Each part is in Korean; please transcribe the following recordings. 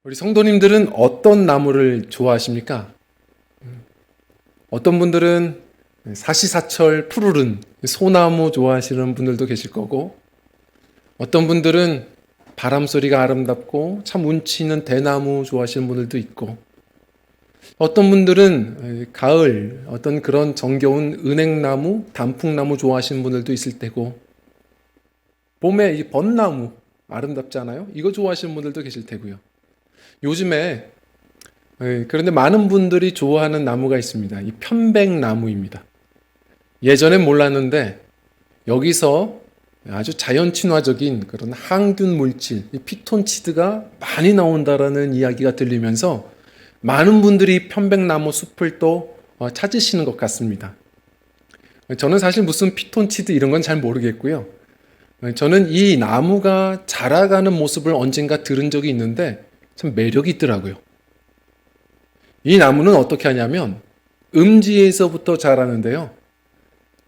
우리 성도님들은 어떤 나무를 좋아하십니까? 어떤 분들은 사시사철 푸르른 소나무 좋아하시는 분들도 계실 거고, 어떤 분들은 바람 소리가 아름답고 참 운치 있는 대나무 좋아하시는 분들도 있고, 어떤 분들은 가을 어떤 그런 정겨운 은행나무, 단풍나무 좋아하시는 분들도 있을 테고, 봄에 이 벚나무 아름답잖아요. 이거 좋아하시는 분들도 계실 테고요. 요즘에 그런데 많은 분들이 좋아하는 나무가 있습니다. 이 편백나무입니다. 예전엔 몰랐는데 여기서 아주 자연 친화적인 그런 항균 물질, 이 피톤치드가 많이 나온다라는 이야기가 들리면서 많은 분들이 편백나무 숲을 또 찾으시는 것 같습니다. 저는 사실 무슨 피톤치드 이런 건 잘 모르겠고요. 저는 이 나무가 자라가는 모습을 언젠가 들은 적이 있는데 참 매력이 있더라고요. 이 나무는 어떻게 하냐면 음지에서부터 자라는데요.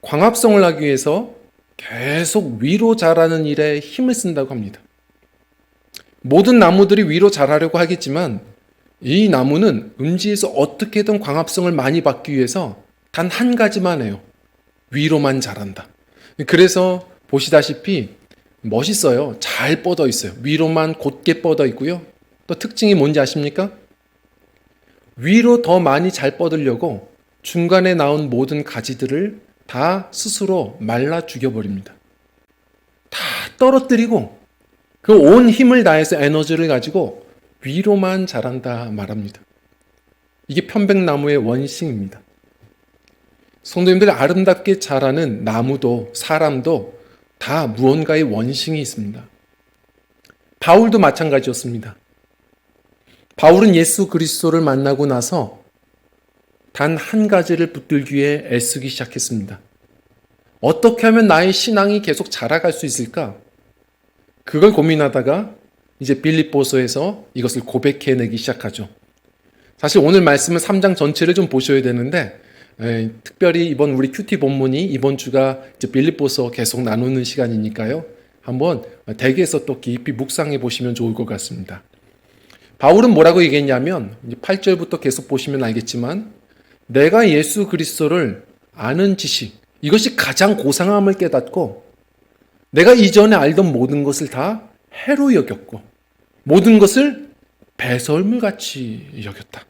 광합성을 하기 위해서 계속 위로 자라는 일에 힘을 쓴다고 합니다. 모든 나무들이 위로 자라려고 하겠지만 이 나무는 음지에서 어떻게든 광합성을 많이 받기 위해서 단 한 가지만 해요. 위로만 자란다. 그래서 보시다시피 멋있어요. 잘 뻗어 있어요. 위로만 곧게 뻗어 있고요. 또 특징이 뭔지 아십니까? 위로 더 많이 잘 뻗으려고 중간에 나온 모든 가지들을 다 스스로 말라 죽여버립니다. 다 떨어뜨리고 그 온 힘을 다해서 에너지를 가지고 위로만 자란다 말합니다. 이게 편백나무의 원칙입니다. 성도님들, 아름답게 자라는 나무도 사람도 다 무언가의 원칙이 있습니다. 바울도 마찬가지였습니다. 바울은 예수 그리스도를 만나고 나서 단 한 가지를 붙들기 위해 애쓰기 시작했습니다. 어떻게 하면 나의 신앙이 계속 자라갈 수 있을까? 그걸 고민하다가 이제 빌립보서에서 이것을 고백해내기 시작하죠. 사실 오늘 말씀은 3장 전체를 좀 보셔야 되는데 특별히 이번 우리 큐티 본문이 이번 주가 이제 빌립보서 계속 나누는 시간이니까요. 한번 댁에서 또 깊이 묵상해 보시면 좋을 것 같습니다. 바울은 뭐라고 얘기했냐면 8절부터 계속 보시면 알겠지만 내가 예수 그리스도를 아는 지식, 이것이 가장 고상함을 깨닫고 내가 이전에 알던 모든 것을 다 해로 여겼고 모든 것을 배설물같이 여겼다.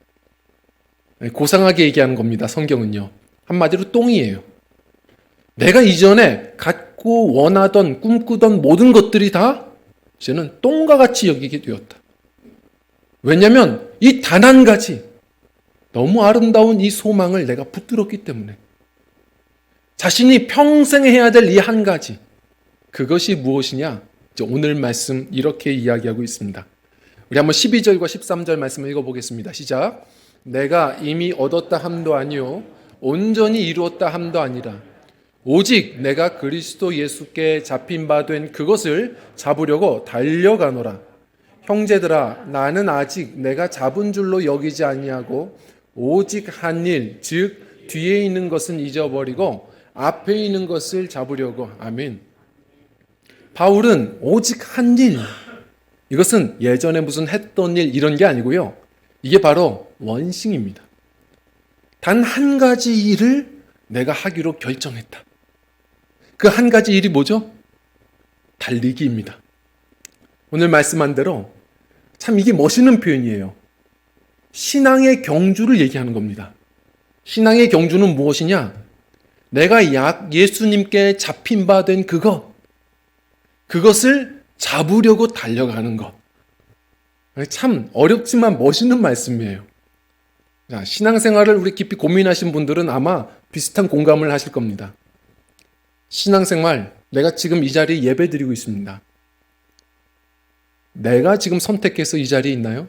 고상하게 얘기하는 겁니다. 성경은요. 한마디로 똥이에요. 내가 이전에 갖고 원하던 꿈꾸던 모든 것들이 다 이제는 똥과 같이 여기게 되었다. 왜냐하면 이 단 한 가지 너무 아름다운 이 소망을 내가 붙들었기 때문에 자신이 평생 해야 될 이 한 가지, 그것이 무엇이냐? 오늘 말씀 이렇게 이야기하고 있습니다. 우리 한번 12절과 13절 말씀을 읽어보겠습니다. 시작. 내가 이미 얻었다 함도 아니요 온전히 이루었다 함도 아니라 오직 내가 그리스도 예수께 잡힌 바 된 그것을 잡으려고 달려가노라. 형제들아, 나는 아직 내가 잡은 줄로 여기지 아니하고 오직 한 일, 즉 뒤에 있는 것은 잊어버리고 앞에 있는 것을 잡으려고. 아멘. 바울은 오직 한 일, 이것은 예전에 무슨 했던 일 이런 게 아니고요. 이게 바로 원칙입니다. 단 한 가지 일을 내가 하기로 결정했다. 그 한 가지 일이 뭐죠? 달리기입니다. 오늘 말씀한 대로 참 이게 멋있는 표현이에요. 신앙의 경주를 얘기하는 겁니다. 신앙의 경주는 무엇이냐? 내가 예수님께 잡힌 바 된 그것을 잡으려고 달려가는 것. 참 어렵지만 멋있는 말씀이에요. 자, 신앙생활을 우리 깊이 고민하신 분들은 아마 비슷한 공감을 하실 겁니다. 신앙생활, 내가 지금 이 자리에 예배 드리고 있습니다. 내가 지금 선택해서 이 자리에 있나요?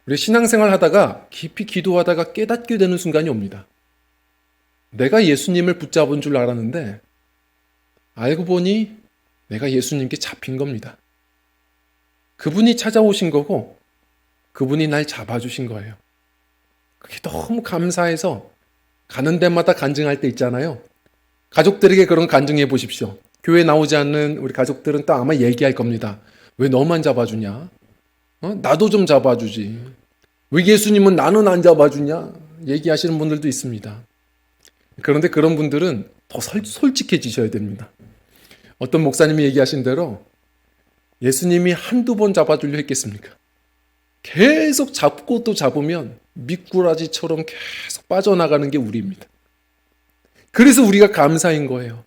우리 신앙생활 하다가 깊이 기도하다가 깨닫게 되는 순간이 옵니다. 내가 예수님을 붙잡은 줄 알았는데 알고 보니 내가 예수님께 잡힌 겁니다. 그분이 찾아오신 거고 그분이 날 잡아주신 거예요. 그게 너무 감사해서 가는 데마다 간증할 때 있잖아요. 가족들에게 그런 간증해 보십시오. 교회 나오지 않는 우리 가족들은 또 아마 얘기할 겁니다. 왜 너만 잡아주냐? 나도 좀 잡아주지. 왜 예수님은 나는 안 잡아주냐? 얘기하시는 분들도 있습니다. 그런데 그런 분들은 더 솔직해지셔야 됩니다. 어떤 목사님이 얘기하신 대로 예수님이 한두 번 잡아주려 했겠습니까? 계속 잡고 또 잡으면 미꾸라지처럼 계속 빠져나가는 게 우리입니다. 그래서 우리가 감사인 거예요.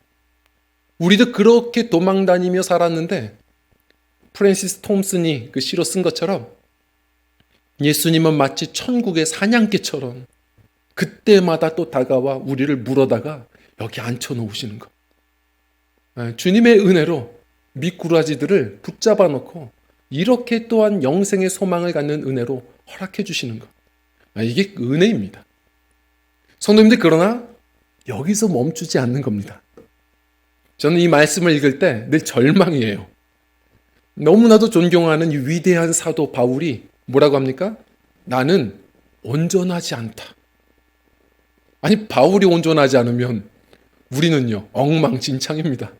우리도 그렇게 도망다니며 살았는데 프랜시스 톰슨이 그 시로 쓴 것처럼 예수님은 마치 천국의 사냥개처럼 그때마다 또 다가와 우리를 물어다가 여기 앉혀놓으시는 것. 주님의 은혜로 미꾸라지들을 붙잡아 놓고 이렇게 또한 영생의 소망을 갖는 은혜로 허락해 주시는 것. 이게 은혜입니다. 성도님들, 그러나 여기서 멈추지 않는 겁니다. 저는 이 말씀을 읽을 때 늘 절망이에요. 너무나도 존경하는 이 위대한 사도 바울이 뭐라고 합니까? 나는 온전하지 않다. 아니, 바울이 온전하지 않으면 우리는요, 엉망진창입니다.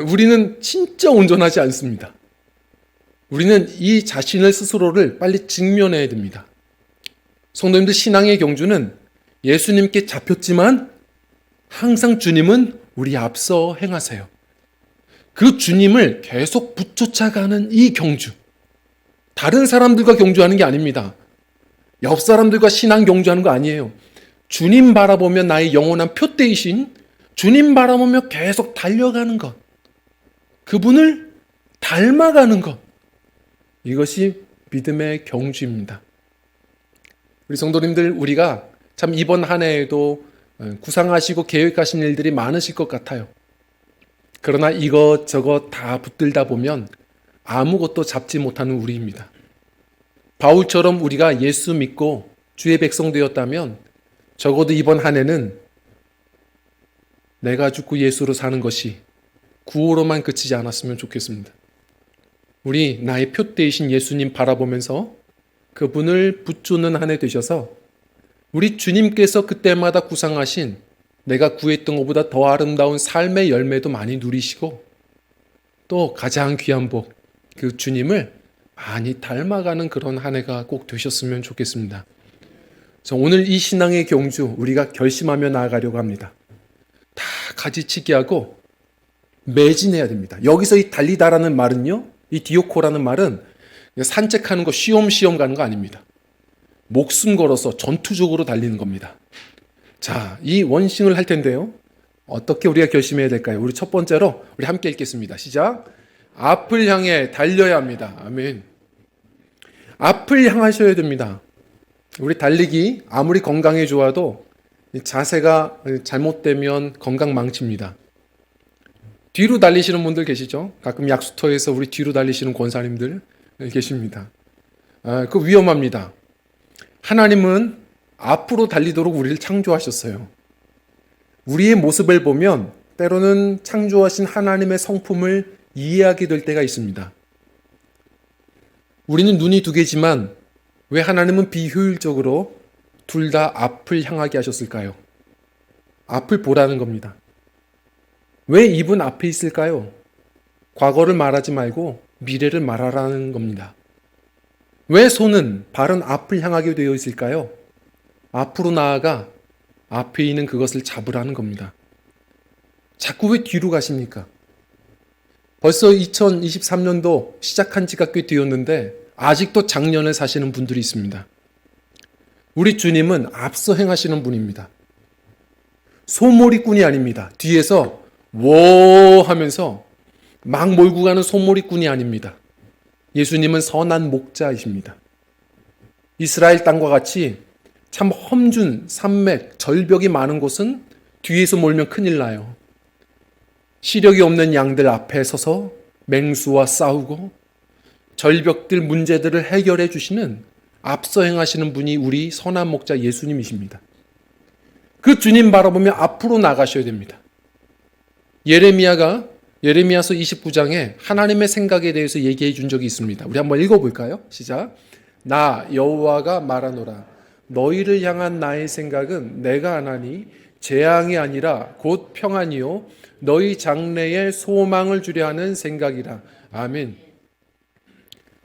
우리는 진짜 온전하지 않습니다. 우리는 이 자신을 스스로를 빨리 직면해야 됩니다. 성도님들, 신앙의 경주는 예수님께 잡혔지만 항상 주님은 우리 앞서 행하세요. 그 주님을 계속 붙쫓아가는 이 경주. 다른 사람들과 경주하는 게 아닙니다. 옆 사람들과 신앙 경주하는 거 아니에요. 주님 바라보며 나의 영원한 표대이신 주님 바라보며 계속 달려가는 것. 그분을 닮아가는 것. 이것이 믿음의 경주입니다. 우리 성도님들, 우리가 참 이번 한 해에도 구상하시고 계획하신 일들이 많으실 것 같아요. 그러나 이것저것 다 붙들다 보면 아무것도 잡지 못하는 우리입니다. 바울처럼 우리가 예수 믿고 주의 백성 되었다면 적어도 이번 한 해는 내가 죽고 예수로 사는 것이 구호로만 그치지 않았으면 좋겠습니다. 우리 나의 표대이신 예수님 바라보면서 그분을 붙주는 한 해 되셔서 우리 주님께서 그때마다 구상하신 내가 구했던 것보다 더 아름다운 삶의 열매도 많이 누리시고 또 가장 귀한 복, 그 주님을 많이 닮아가는 그런 한 해가 꼭 되셨으면 좋겠습니다. 그래서 오늘 이 신앙의 경주 우리가 결심하며 나아가려고 합니다. 다 가지치기 하고 매진해야 됩니다. 여기서 이 달리다라는 말은요, 이 디오코라는 말은 산책하는 거 쉬엄쉬엄 가는 거 아닙니다. 목숨 걸어서 전투적으로 달리는 겁니다. 자, 이 원싱을 할 텐데요. 어떻게 우리가 결심해야 될까요? 우리 첫 번째로 우리 함께 읽겠습니다. 시작. 앞을 향해 달려야 합니다. 아멘. 앞을 향하셔야 됩니다. 우리 달리기 아무리 건강에 좋아도 자세가 잘못되면 건강 망칩니다. 뒤로 달리시는 분들 계시죠? 가끔 약수터에서 우리 뒤로 달리시는 권사님들 계십니다. 그거 위험합니다. 하나님은 앞으로 달리도록 우리를 창조하셨어요. 우리의 모습을 보면 때로는 창조하신 하나님의 성품을 이해하게 될 때가 있습니다. 우리는 눈이 두 개지만 왜 하나님은 비효율적으로 둘 다 앞을 향하게 하셨을까요? 앞을 보라는 겁니다. 왜 입은 앞에 있을까요? 과거를 말하지 말고 미래를 말하라는 겁니다. 왜 손은 발은 앞을 향하게 되어 있을까요? 앞으로 나아가 앞에 있는 그것을 잡으라는 겁니다. 자꾸 왜 뒤로 가십니까? 벌써 2023년도 시작한 지가 꽤 되었는데 아직도 작년을 사시는 분들이 있습니다. 우리 주님은 앞서 행하시는 분입니다. 소몰이꾼이 아닙니다. 뒤에서 워 하면서 막 몰고 가는 소몰이꾼이 아닙니다. 예수님은 선한 목자이십니다. 이스라엘 땅과 같이 참 험준 산맥, 절벽이 많은 곳은 뒤에서 몰면 큰일 나요. 시력이 없는 양들 앞에 서서 맹수와 싸우고 절벽들 문제들을 해결해 주시는 앞서 행하시는 분이 우리 선한 목자 예수님이십니다. 그 주님 바라보며 앞으로 나가셔야 됩니다. 예레미야서 29장에 하나님의 생각에 대해서 얘기해 준 적이 있습니다. 우리 한번 읽어볼까요? 시작. 나 여호와가 말하노라. 너희를 향한 나의 생각은 내가 하나니 재앙이 아니라 곧 평안이요 너희 장래에 소망을 주려 하는 생각이라. 아멘.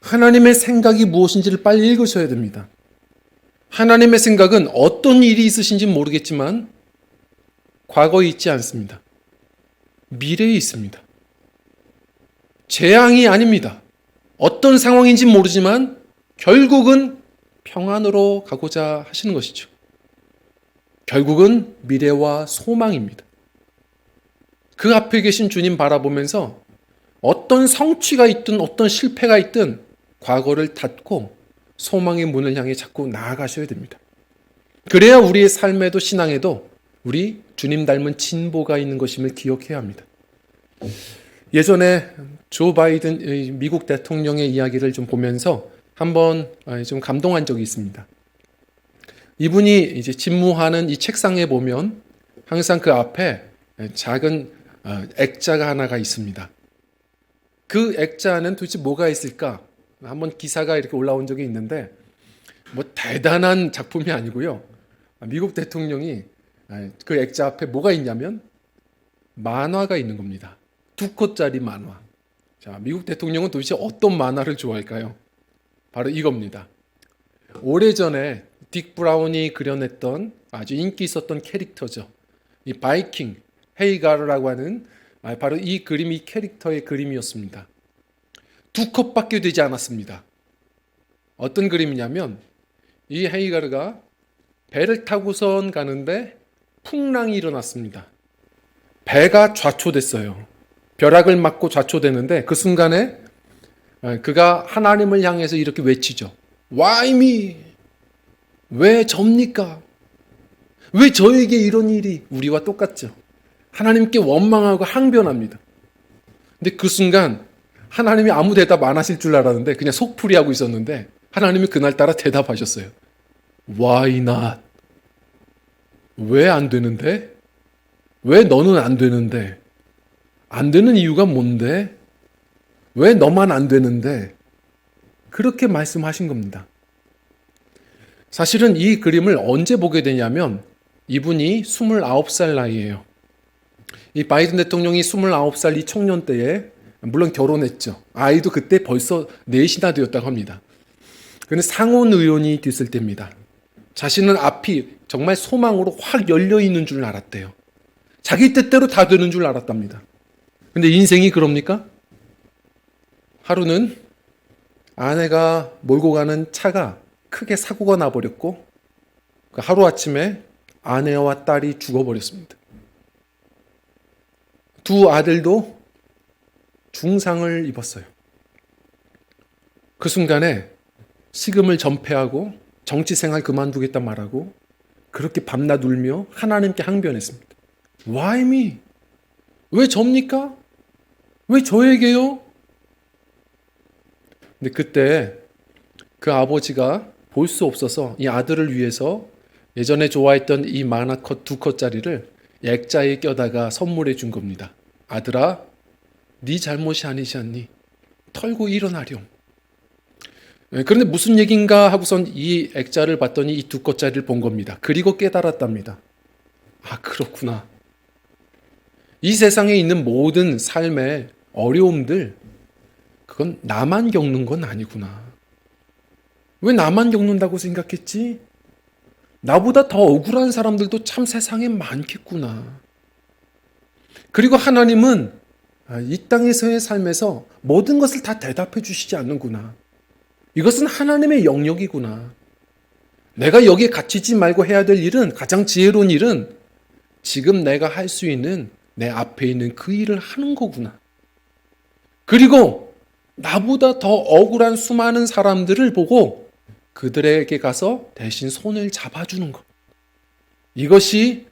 하나님의 생각이 무엇인지를 빨리 읽으셔야 됩니다. 하나님의 생각은 어떤 일이 있으신지 모르겠지만 과거에 있지 않습니다. 미래에 있습니다. 재앙이 아닙니다. 어떤 상황인지 모르지만 결국은 평안으로 가고자 하시는 것이죠. 결국은 미래와 소망입니다. 그 앞에 계신 주님 바라보면서 어떤 성취가 있든 어떤 실패가 있든 과거를 닫고 소망의 문을 향해 자꾸 나아가셔야 됩니다. 그래야 우리의 삶에도 신앙에도 우리 주님 닮은 진보가 있는 것임을 기억해야 합니다. 예전에 조 바이든 미국 대통령의 이야기를 좀 보면서 한번 좀 감동한 적이 있습니다. 이분이 이제 집무하는 이 책상에 보면 항상 그 앞에 작은 액자가 하나가 있습니다. 그 액자는 도대체 뭐가 있을까? 한번 기사가 이렇게 올라온 적이 있는데 뭐 대단한 작품이 아니고요. 미국 대통령이 그 액자 앞에 뭐가 있냐면 만화가 있는 겁니다. 2컷짜리 만화. 자, 미국 대통령은 도대체 어떤 만화를 좋아할까요? 바로 이겁니다. 오래전에 딕 브라운이 그려냈던 아주 인기 있었던 캐릭터죠. 이 바이킹, 헤이가르라고 하는 바로 이 그림이 캐릭터의 그림이었습니다. 2컷밖에 되지 않았습니다. 어떤 그림이냐면 이 헤이가르가 배를 타고선 가는데 풍랑이 일어났습니다. 배가 좌초됐어요. 벼락을 맞고 좌초되는데 그 순간에 그가 하나님을 향해서 이렇게 외치죠. Why me? 왜 접니까? 왜 저에게 이런 일이? 우리와 똑같죠. 하나님께 원망하고 항변합니다. 근데 그 순간 하나님이 아무 대답 안 하실 줄 알았는데 그냥 속풀이하고 있었는데 하나님이 그날따라 대답하셨어요. Why not? 왜 안 되는데? 왜 너는 안 되는데? 안 되는 이유가 뭔데? 왜 너만 안 되는데? 그렇게 말씀하신 겁니다. 사실은 이 그림을 언제 보게 되냐면 이분이 29살 나이예요. 이 바이든 대통령이 29살 이 청년 때에 물론 결혼했죠. 아이도 그때 벌써 넷이나 되었다고 합니다. 그는 상원 의원이 됐을 때입니다. 자신은 앞이 정말 소망으로 확 열려 있는 줄 알았대요. 자기 뜻대로 다 되는 줄 알았답니다. 근데 인생이 그럽니까? 하루는 아내가 몰고 가는 차가 크게 사고가 나버렸고 하루아침에 아내와 딸이 죽어버렸습니다. 두 아들도 중상을 입었어요. 그 순간에 식음을 전폐하고 정치생활 그만두겠다 말하고 그렇게 밤낮 울며 하나님께 항변했습니다. Why me? 왜 접니까? 왜 저에게요? 근데 그때 그 아버지가 볼 수 없어서 이 아들을 위해서 예전에 좋아했던 이 만화컷 2컷짜리를 액자에 껴다가 선물해 준 겁니다. 아들아, 네 잘못이 아니지 않니? 털고 일어나렴. 그런데 무슨 얘긴가 하고선 이 액자를 봤더니 이 2컷짜리를 본 겁니다. 그리고 깨달았답니다. 아, 그렇구나. 이 세상에 있는 모든 삶의 어려움들, 그건 나만 겪는 건 아니구나. 왜 나만 겪는다고 생각했지? 나보다 더 억울한 사람들도 참 세상에 많겠구나. 그리고 하나님은 이 땅에서의 삶에서 모든 것을 다 대답해 주시지 않는구나. 이것은 하나님의 영역이구나. 내가 여기에 갇히지 말고 해야 될 일은, 가장 지혜로운 일은 지금 내가 할 수 있는 내 앞에 있는 그 일을 하는 거구나. 그리고 나보다 더 억울한 수많은 사람들을 보고 그들에게 가서 대신 손을 잡아주는 것. 이것이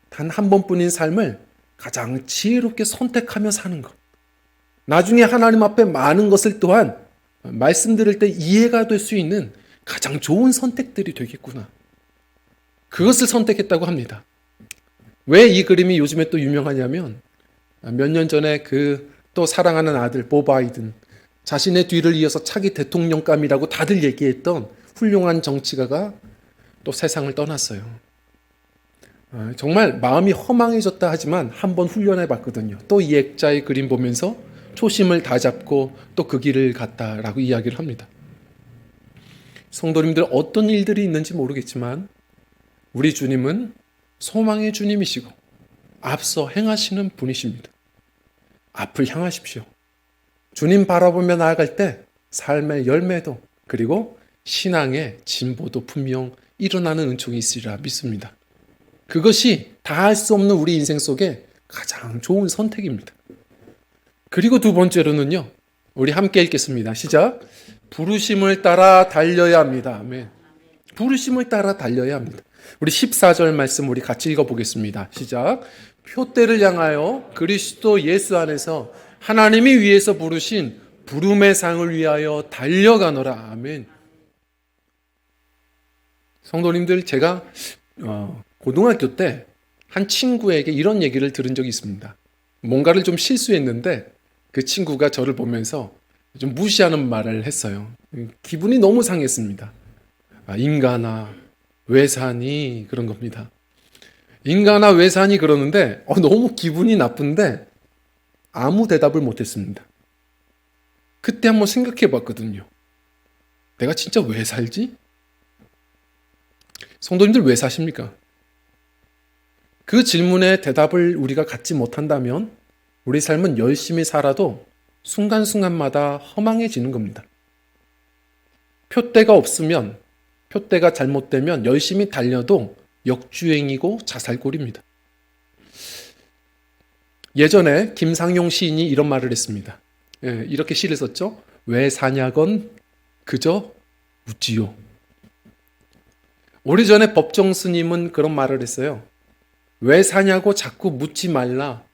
단 한 번뿐인 삶을 가장 지혜롭게 선택하며 사는 것. 나중에 하나님 앞에 많은 것을 또한 말씀 들을 때 이해가 될 수 있는 가장 좋은 선택들이 되겠구나. 그것을 선택했다고 합니다. 왜 이 그림이 요즘에 또 유명하냐면 몇 년 전에 그 또 사랑하는 아들 보 바이든, 자신의 뒤를 이어서 차기 대통령감이라고 다들 얘기했던 훌륭한 정치가가 또 세상을 떠났어요. 정말 마음이 허망해졌다 하지만 한번 훈련해 봤거든요. 또 이 액자의 그림 보면서 초심을 다잡고 또 그 길을 갔다라고 이야기를 합니다. 성도님들 어떤 일들이 있는지 모르겠지만 우리 주님은 소망의 주님이시고 앞서 행하시는 분이십니다. 앞을 향하십시오. 주님 바라보며 나아갈 때 삶의 열매도 그리고 신앙의 진보도 분명 일어나는 은총이 있으리라 믿습니다. 그것이 다 할 수 없는 우리 인생 속에 가장 좋은 선택입니다. 그리고 두 번째로는요. 우리 함께 읽겠습니다. 시작. 부르심을 따라 달려야 합니다. 아멘. 부르심을 따라 달려야 합니다. 우리 14절 말씀 우리 같이 읽어보겠습니다. 시작. 표대를 향하여 그리스도 예수 안에서 하나님이 위에서 부르신 부름의 상을 위하여 달려가노라. 아멘. 성도님들 제가 고등학교 때 한 친구에게 이런 얘기를 들은 적이 있습니다. 뭔가를 좀 실수했는데 그 친구가 저를 보면서 좀 무시하는 말을 했어요. 기분이 너무 상했습니다. 인간아 왜 사니? 그런 겁니다. 인간아 왜 사니? 그러는데 너무 기분이 나쁜데 아무 대답을 못했습니다. 그때 한번 생각해 봤거든요. 내가 진짜 왜 살지? 성도님들 왜 사십니까? 그 질문에 대답을 우리가 갖지 못한다면 우리 삶은 열심히 살아도 순간순간마다 허망해지는 겁니다. 표대가 없으면, 표대가 잘못되면 열심히 달려도 역주행이고 자살골입니다. 예전에 김상용 시인이 이런 말을 했습니다. 이렇게 시를 썼죠. 왜 사냐건 그저 묻지요. 오래전에 법정 스님은 그런 말을 했어요. 왜 사냐고 자꾸 묻지 말라.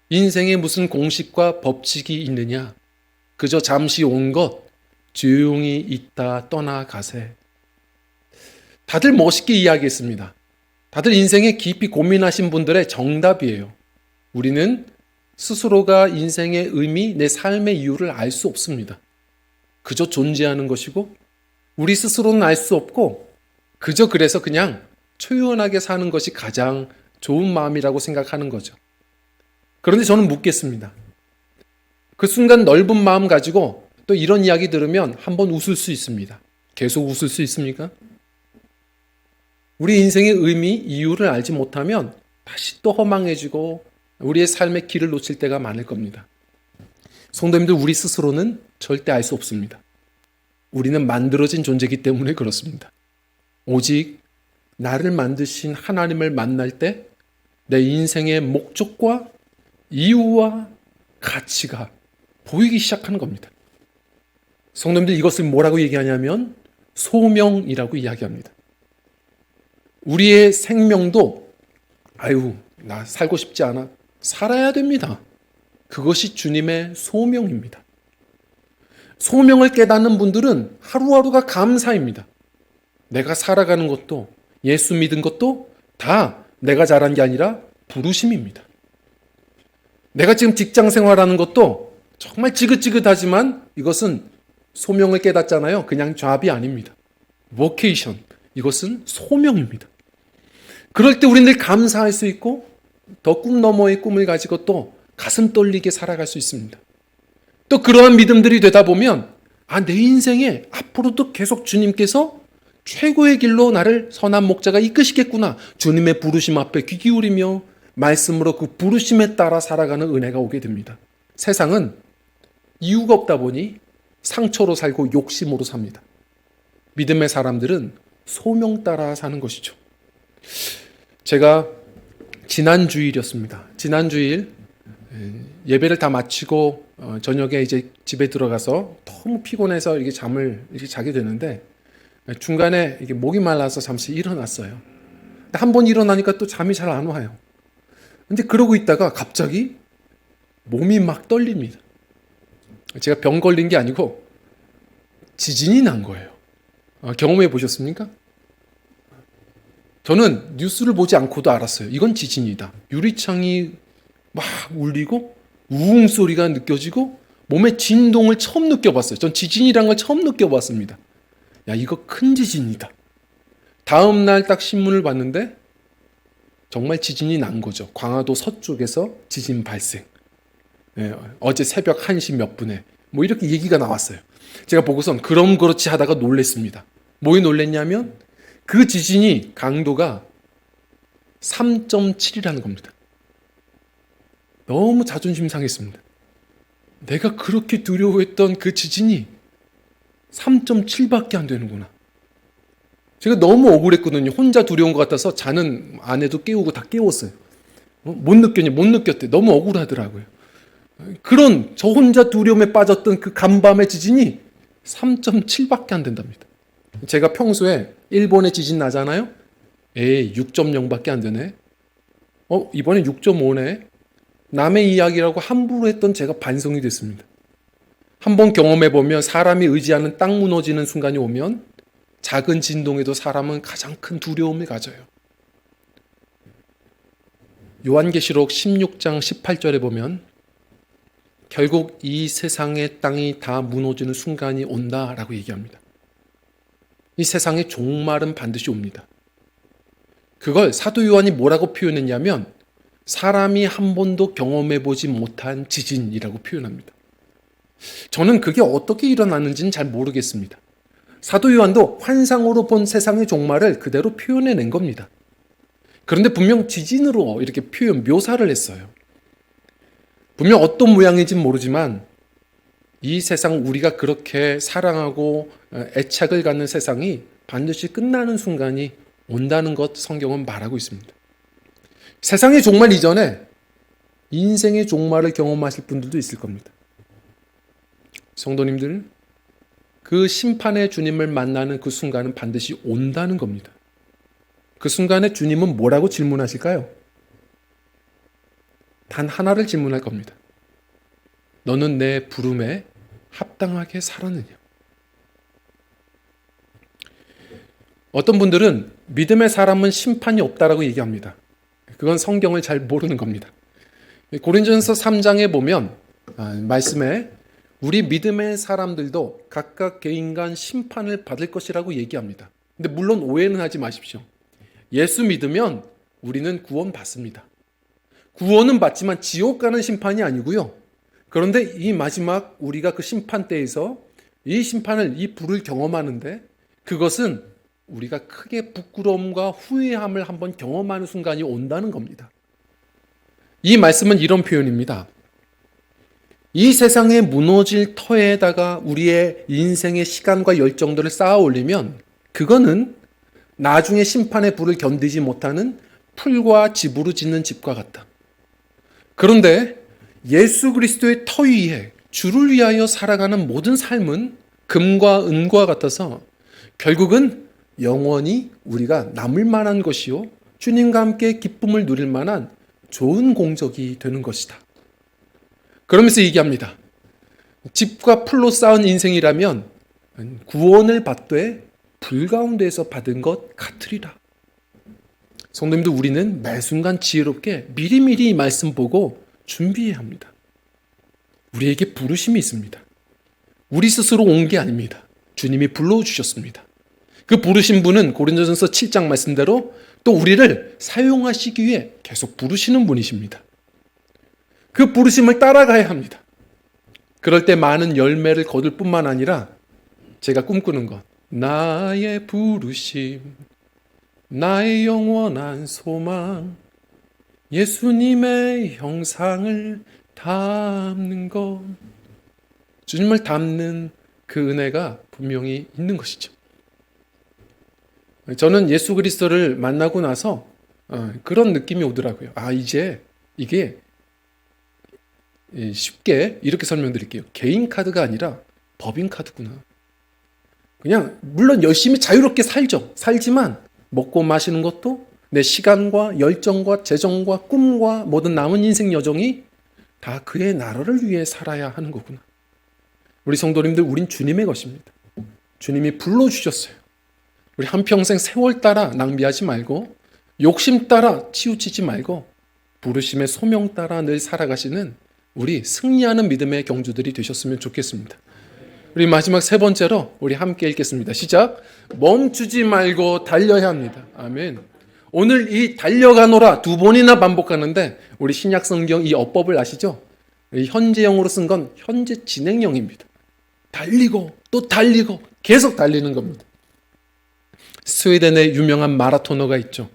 인생에 무슨 공식과 법칙이 있느냐. 그저 잠시 온 것 조용히 있다 떠나가세. 다들 멋있게 이야기했습니다. 다들 인생에 깊이 고민하신 분들의 정답이에요. 우리는 스스로가 인생의 의미, 내 삶의 이유를 알 수 없습니다. 그저 존재하는 것이고 우리 스스로는 알 수 없고 그저 그래서 그냥 초연하게 사는 것이 가장 좋은 마음이라고 생각하는 거죠. 그런데 저는 묻겠습니다. 그 순간 넓은 마음 가지고 또 이런 이야기 들으면 한번 웃을 수 있습니다. 계속 웃을 수 있습니까? 우리 인생의 의미, 이유를 알지 못하면 다시 또 허망해지고 우리의 삶의 길을 놓칠 때가 많을 겁니다. 성도님들, 우리 스스로는 절대 알 수 없습니다. 우리는 만들어진 존재이기 때문에 그렇습니다. 오직 나를 만드신 하나님을 만날 때 내 인생의 목적과 이유와 가치가 보이기 시작하는 겁니다. 성도님들, 이것을 뭐라고 얘기하냐면 소명이라고 이야기합니다. 우리의 생명도 나 살고 싶지 않아. 살아야 됩니다. 그것이 주님의 소명입니다. 소명을 깨닫는 분들은 하루하루가 감사입니다. 내가 살아가는 것도 예수 믿은 것도 다 내가 잘한 게 아니라 부르심입니다. 내가 지금 직장 생활하는 것도 정말 지긋지긋하지만 이것은 소명을 깨닫잖아요. 그냥 잡이 아닙니다. vocation, 이것은 소명입니다. 그럴 때 우리는 늘 감사할 수 있고 더 꿈 너머의 꿈을 가지고 또 가슴 떨리게 살아갈 수 있습니다. 또 그러한 믿음들이 되다 보면 내 인생에 앞으로도 계속 주님께서 최고의 길로 나를 선한 목자가 이끄시겠구나. 주님의 부르심 앞에 귀 기울이며 말씀으로 그 부르심에 따라 살아가는 은혜가 오게 됩니다. 세상은 이유가 없다 보니 상처로 살고 욕심으로 삽니다. 믿음의 사람들은 소명 따라 사는 것이죠. 제가 지난 주일이었습니다. 지난 주일 예배를 다 마치고 저녁에 이제 집에 들어가서 너무 피곤해서 이렇게 잠을 이렇게 자게 되는데 중간에 이게 목이 말라서 잠시 일어났어요. 한 번 일어나니까 또 잠이 잘 안 와요. 근데 그러고 있다가 갑자기 몸이 막 떨립니다. 제가 병 걸린 게 아니고 지진이 난 거예요. 경험해 보셨습니까? 저는 뉴스를 보지 않고도 알았어요. 이건 지진이다. 유리창이 막 울리고 우웅 소리가 느껴지고 몸의 진동을 처음 느껴봤어요. 전 지진이란 걸 처음 느껴봤습니다. 이거 큰 지진이다. 다음 날 딱 신문을 봤는데 정말 지진이 난 거죠. 광화도 서쪽에서 지진 발생. 어제 새벽 1시 몇 분에 뭐 이렇게 얘기가 나왔어요. 제가 보고선 그럼 그렇지 하다가 놀랬습니다. 뭐에 놀랬냐면 그 지진이 강도가 3.7이라는 겁니다. 너무 자존심 상했습니다. 내가 그렇게 두려워했던 그 지진이 3.7밖에 안 되는구나. 제가 너무 억울했거든요. 혼자 두려운 것 같아서 자는 아내도 깨우고 다 깨웠어요. 못 느꼈니? 못 느꼈대. 너무 억울하더라고요. 그런 저 혼자 두려움에 빠졌던 그 간밤의 지진이 3.7밖에 안 된답니다. 제가 평소에 일본에 지진 나잖아요. 6.0밖에 안 되네. 이번에 6.5네. 남의 이야기라고 함부로 했던 제가 반성이 됐습니다. 한번 경험해보면 사람이 의지하는 땅 무너지는 순간이 오면 작은 진동에도 사람은 가장 큰 두려움을 가져요. 요한계시록 16장 18절에 보면 결국 이 세상의 땅이 다 무너지는 순간이 온다라고 얘기합니다. 이 세상의 종말은 반드시 옵니다. 그걸 사도 요한이 뭐라고 표현했냐면 사람이 한 번도 경험해보지 못한 지진이라고 표현합니다. 저는 그게 어떻게 일어나는지는 잘 모르겠습니다. 사도 요한도 환상으로 본 세상의 종말을 그대로 표현해낸 겁니다. 그런데 분명 지진으로 이렇게 묘사를 했어요. 분명 어떤 모양인지는 모르지만 이 세상 우리가 그렇게 사랑하고 애착을 갖는 세상이 반드시 끝나는 순간이 온다는 것 성경은 말하고 있습니다. 세상의 종말 이전에 인생의 종말을 경험하실 분들도 있을 겁니다. 성도님들, 그 심판의 주님을 만나는 그 순간은 반드시 온다는 겁니다. 그 순간에 주님은 뭐라고 질문하실까요? 단 하나를 질문할 겁니다. 너는 내 부름에 합당하게 살았느냐? 어떤 분들은 믿음의 사람은 심판이 없다라고 얘기합니다. 그건 성경을 잘 모르는 겁니다. 고린도전서 3장에 보면 말씀에 우리 믿음의 사람들도 각각 개인간 심판을 받을 것이라고 얘기합니다. 근데 물론 오해는 하지 마십시오. 예수 믿으면 우리는 구원 받습니다. 구원은 받지만 지옥 가는 심판이 아니고요. 그런데 이 마지막 우리가 그 심판 때에서 이 심판을, 이 불을 경험하는데 그것은 우리가 크게 부끄러움과 후회함을 한번 경험하는 순간이 온다는 겁니다. 이 말씀은 이런 표현입니다. 이 세상에 무너질 터에다가 우리의 인생의 시간과 열정들을 쌓아 올리면 그거는 나중에 심판의 불을 견디지 못하는 풀과 집으로 짓는 집과 같다. 그런데 예수 그리스도의 터 위에 주를 위하여 살아가는 모든 삶은 금과 은과 같아서 결국은 영원히 우리가 남을 만한 것이요 주님과 함께 기쁨을 누릴 만한 좋은 공적이 되는 것이다. 그러면서 얘기합니다. 집과 풀로 쌓은 인생이라면 구원을 받되 불 가운데에서 받은 것 같으리라. 성도님들, 우리는 매 순간 지혜롭게 미리미리 이 말씀 보고 준비해야 합니다. 우리에게 부르심이 있습니다. 우리 스스로 온 게 아닙니다. 주님이 불러주셨습니다. 그 부르신 분은 고린도전서 7장 말씀대로 또 우리를 사용하시기 위해 계속 부르시는 분이십니다. 그 부르심을 따라가야 합니다. 그럴 때 많은 열매를 거둘 뿐만 아니라 제가 꿈꾸는 것, 나의 부르심, 나의 영원한 소망, 예수님의 형상을 담는 것, 주님을 담는 그 은혜가 분명히 있는 것이죠. 저는 예수 그리스도를 만나고 나서 그런 느낌이 오더라고요. 이제 이게 쉽게 이렇게 설명드릴게요. 개인 카드가 아니라 법인 카드구나. 그냥 물론 열심히 자유롭게 살죠. 살지만 먹고 마시는 것도 내 시간과 열정과 재정과 꿈과 모든 남은 인생 여정이 다 그의 나라를 위해 살아야 하는 거구나. 우리 성도님들, 우린 주님의 것입니다. 주님이 불러주셨어요. 우리 한평생 세월 따라 낭비하지 말고 욕심 따라 치우치지 말고 부르심의 소명 따라 늘 살아가시는 우리 승리하는 믿음의 경주들이 되셨으면 좋겠습니다. 우리 마지막 세 번째로 우리 함께 읽겠습니다. 시작. 멈추지 말고 달려야 합니다. 아멘. 오늘 이 달려가노라 두 번이나 반복하는데 우리 신약 성경 이 어법을 아시죠? 현재형으로 쓴 건 현재 진행형입니다. 달리고 또 달리고 계속 달리는 겁니다. 스웨덴의 유명한 마라토너가 있죠.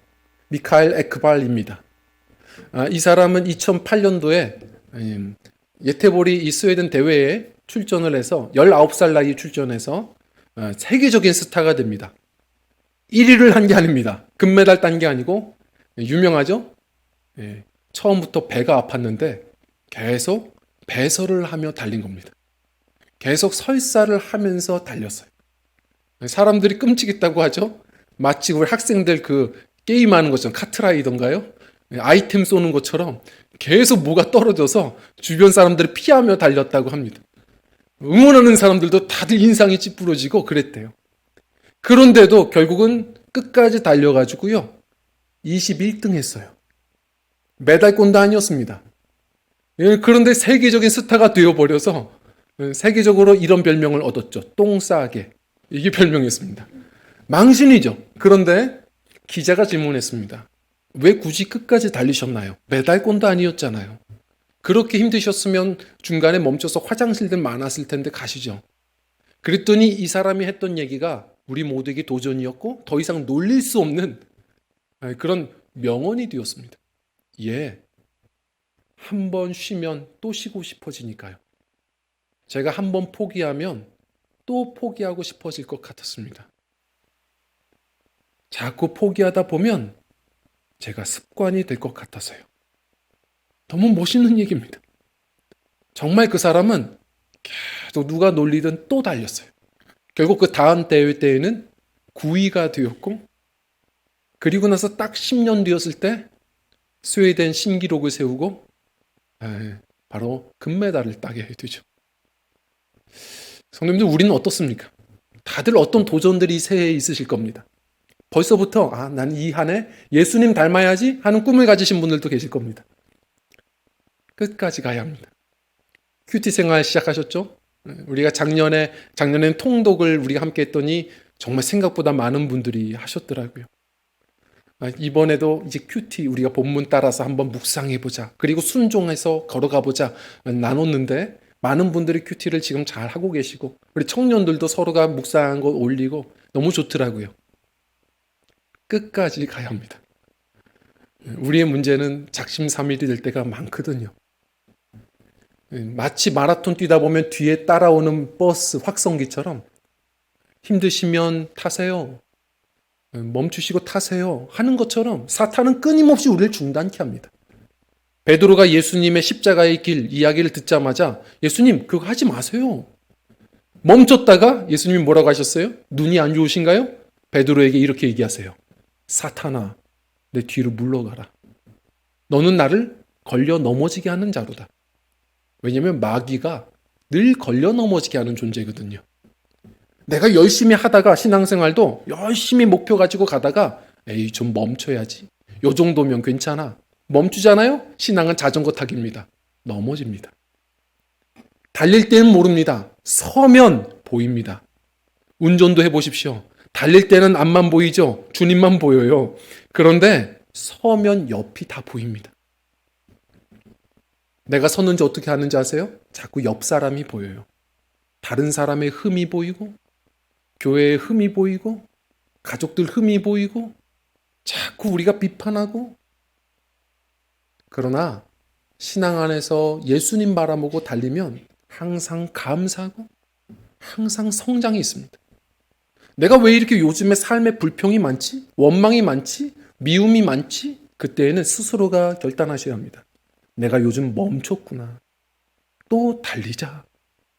미카엘 에크발입니다. 이 사람은 2008년도에 예테보리 이 스웨덴 대회에 출전을 해서 19살 나이에 출전해서 세계적인 스타가 됩니다. 1위를 한 게 아닙니다. 금메달 딴 게 아니고 유명하죠? 처음부터 배가 아팠는데 계속 배설을 하며 달린 겁니다. 계속 설사를 하면서 달렸어요. 사람들이 끔찍했다고 하죠? 마치 우리 학생들 그 게임하는 것처럼 카트라이던가요? 아이템 쏘는 것처럼 계속 뭐가 떨어져서 주변 사람들을 피하며 달렸다고 합니다. 응원하는 사람들도 다들 인상이 찌푸러지고 그랬대요. 그런데도 결국은 끝까지 달려가지고요. 21등 했어요. 메달권도 아니었습니다. 그런데 세계적인 스타가 되어버려서 세계적으로 이런 별명을 얻었죠. 똥싸게. 이게 별명이었습니다. 망신이죠. 그런데 기자가 질문했습니다. 왜 굳이 끝까지 달리셨나요? 메달권도 아니었잖아요. 그렇게 힘드셨으면 중간에 멈춰서 화장실들 많았을 텐데 가시죠. 그랬더니 이 사람이 했던 얘기가 우리 모두에게 도전이었고 더 이상 놀릴 수 없는 그런 명언이 되었습니다. 예, 한 번 쉬면 또 쉬고 싶어지니까요. 제가 한 번 포기하면 또 포기하고 싶어질 것 같았습니다. 자꾸 포기하다 보면 제가 습관이 될 것 같아서요. 너무 멋있는 얘기입니다. 정말 그 사람은 계속 누가 놀리든 또 달렸어요. 결국 그 다음 대회 때에는 9위가 되었고, 그리고 나서 딱 10년 되었을 때 스웨덴 신기록을 세우고 바로 금메달을 따게 되죠. 성도님들, 우리는 어떻습니까? 다들 어떤 도전들이 새해에 있으실 겁니다. 벌써부터 난 이 한 해 예수님 닮아야지 하는 꿈을 가지신 분들도 계실 겁니다. 끝까지 가야 합니다. 큐티 생활 시작하셨죠? 우리가 작년엔 통독을 우리가 함께 했더니 정말 생각보다 많은 분들이 하셨더라고요. 이번에도 이제 큐티 우리가 본문 따라서 한번 묵상해보자. 그리고 순종해서 걸어가보자. 나눴는데 많은 분들이 큐티를 지금 잘 하고 계시고 우리 청년들도 서로가 묵상한 거 올리고 너무 좋더라고요. 끝까지 가야 합니다. 우리의 문제는 작심삼일이 될 때가 많거든요. 마치 마라톤 뛰다 보면 뒤에 따라오는 버스, 확성기처럼 힘드시면 타세요. 멈추시고 타세요. 하는 것처럼 사탄은 끊임없이 우리를 중단케 합니다. 베드로가 예수님의 십자가의 길 이야기를 듣자마자 예수님 그거 하지 마세요. 멈췄다가 예수님이 뭐라고 하셨어요? 눈이 안 좋으신가요? 베드로에게 이렇게 얘기하세요. 사탄아, 내 뒤로 물러가라. 너는 나를 걸려 넘어지게 하는 자로다. 왜냐하면 마귀가 늘 걸려 넘어지게 하는 존재거든요. 내가 열심히 하다가 신앙생활도 열심히 목표 가지고 가다가 에이 좀 멈춰야지. 요 정도면 괜찮아. 멈추잖아요? 신앙은 자전거 타기입니다. 넘어집니다. 달릴 때는 모릅니다. 서면 보입니다. 운전도 해보십시오. 달릴 때는 앞만 보이죠? 주님만 보여요. 그런데 서면 옆이 다 보입니다. 내가 섰는지 어떻게 하는지 아세요? 자꾸 옆 사람이 보여요. 다른 사람의 흠이 보이고 교회의 흠이 보이고 가족들 흠이 보이고 자꾸 우리가 비판하고 그러나 신앙 안에서 예수님 바라보고 달리면 항상 감사하고 항상 성장이 있습니다. 내가 왜 이렇게 요즘에 삶에 불평이 많지? 원망이 많지? 미움이 많지? 그때에는 스스로가 결단하셔야 합니다. 내가 요즘 멈췄구나. 또 달리자.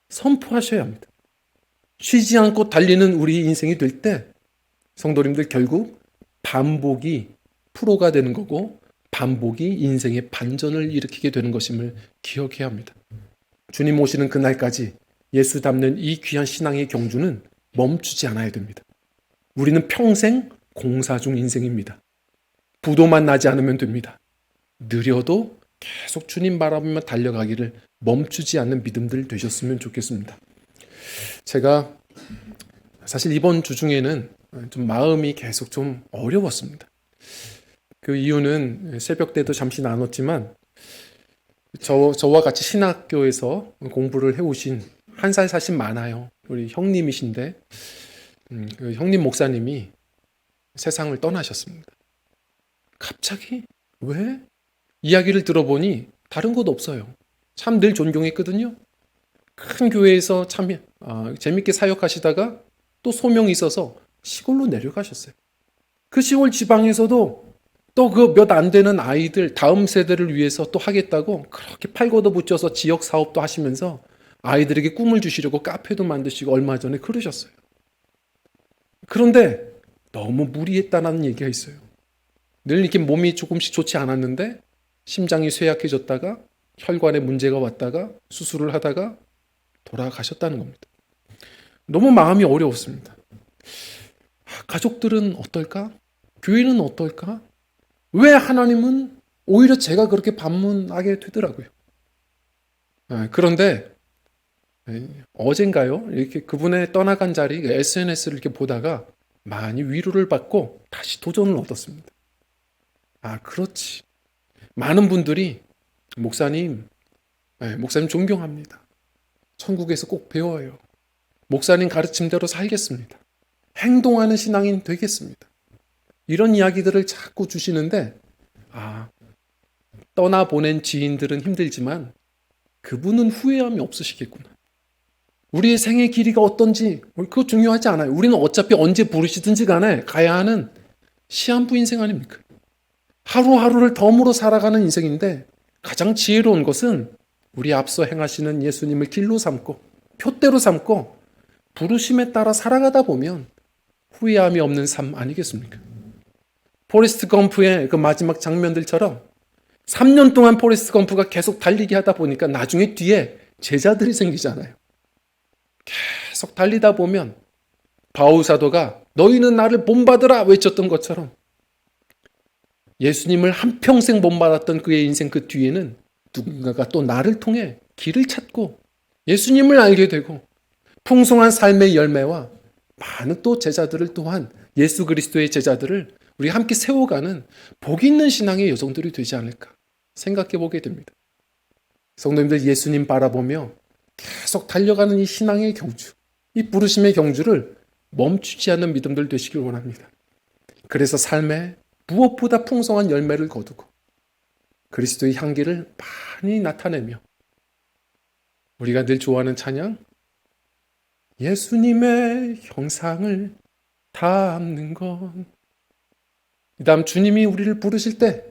선포하셔야 합니다. 쉬지 않고 달리는 우리 인생이 될 때 성도님들 결국 반복이 프로가 되는 거고 반복이 인생의 반전을 일으키게 되는 것임을 기억해야 합니다. 주님 오시는 그날까지 예수 닮는 이 귀한 신앙의 경주는 멈추지 않아야 됩니다. 우리는 평생 공사 중 인생입니다. 부도만 나지 않으면 됩니다. 느려도 계속 주님 바라보며 달려가기를 멈추지 않는 믿음들 되셨으면 좋겠습니다. 제가 사실 이번 주 중에는 좀 마음이 계속 좀 어려웠습니다. 그 이유는 새벽 때도 잠시 나눴지만 저와 같이 신학교에서 공부를 해오신 한 살 사신 많아요. 우리 형님이신데 그 형님 목사님이 세상을 떠나셨습니다. 갑자기 왜? 이야기를 들어보니 다른 것 없어요. 참 늘 존경했거든요. 큰 교회에서 참 재밌게 사역하시다가 또 소명이 있어서 시골로 내려가셨어요. 그 시골 지방에서도 또 그 몇 안 되는 아이들 다음 세대를 위해서 또 하겠다고 그렇게 팔고도 붙여서 지역 사업도 하시면서 아이들에게 꿈을 주시려고 카페도 만드시고 얼마 전에 그러셨어요. 그런데 너무 무리했다는 얘기가 있어요. 늘 이렇게 몸이 조금씩 좋지 않았는데 심장이 쇠약해졌다가 혈관에 문제가 왔다가 수술을 하다가 돌아가셨다는 겁니다. 너무 마음이 어려웠습니다. 가족들은 어떨까? 교회는 어떨까? 왜 하나님은 오히려 제가 그렇게 반문하게 되더라고요. 그런데 어젠가요? 이렇게 그분의 떠나간 자리 SNS를 이렇게 보다가 많이 위로를 받고 다시 도전을 얻었습니다. 그렇지. 많은 분들이 목사님 존경합니다. 천국에서 꼭 배워요. 목사님 가르침대로 살겠습니다. 행동하는 신앙인 되겠습니다. 이런 이야기들을 자꾸 주시는데 떠나보낸 지인들은 힘들지만 그분은 후회함이 없으시겠구나. 우리의 생의 길이가 어떤지 그거 중요하지 않아요. 우리는 어차피 언제 부르시든지 간에 가야 하는 시한부 인생 아닙니까? 하루하루를 덤으로 살아가는 인생인데 가장 지혜로운 것은 우리 앞서 행하시는 예수님을 길로 삼고 표대로 삼고 부르심에 따라 살아가다 보면 후회함이 없는 삶 아니겠습니까? 포레스트 검프의 그 마지막 장면들처럼 3년 동안 포레스트 검프가 계속 달리기 하다 보니까 나중에 뒤에 제자들이 생기잖아요. 계속 달리다 보면 바울 사도가 너희는 나를 본받으라 외쳤던 것처럼 예수님을 한평생 본받았던 그의 인생 그 뒤에는 누군가가 또 나를 통해 길을 찾고 예수님을 알게 되고 풍성한 삶의 열매와 많은 또 제자들을 또한 예수 그리스도의 제자들을 우리 함께 세워가는 복 있는 신앙의 여정들이 되지 않을까 생각해 보게 됩니다. 성도님들 예수님 바라보며 계속 달려가는 이 신앙의 경주, 이 부르심의 경주를 멈추지 않는 믿음들 되시길 원합니다. 그래서 삶에 무엇보다 풍성한 열매를 거두고 그리스도의 향기를 많이 나타내며 우리가 늘 좋아하는 찬양 예수님의 형상을 담는 건 이 다음 주님이 우리를 부르실 때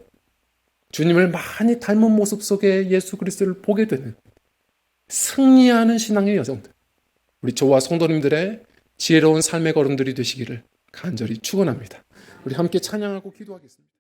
주님을 많이 닮은 모습 속에 예수 그리스도를 보게 되는 승리하는 신앙의 여정들 우리 저와 성도님들의 지혜로운 삶의 걸음들이 되시기를 간절히 축원합니다. 우리 함께 찬양하고 기도하겠습니다.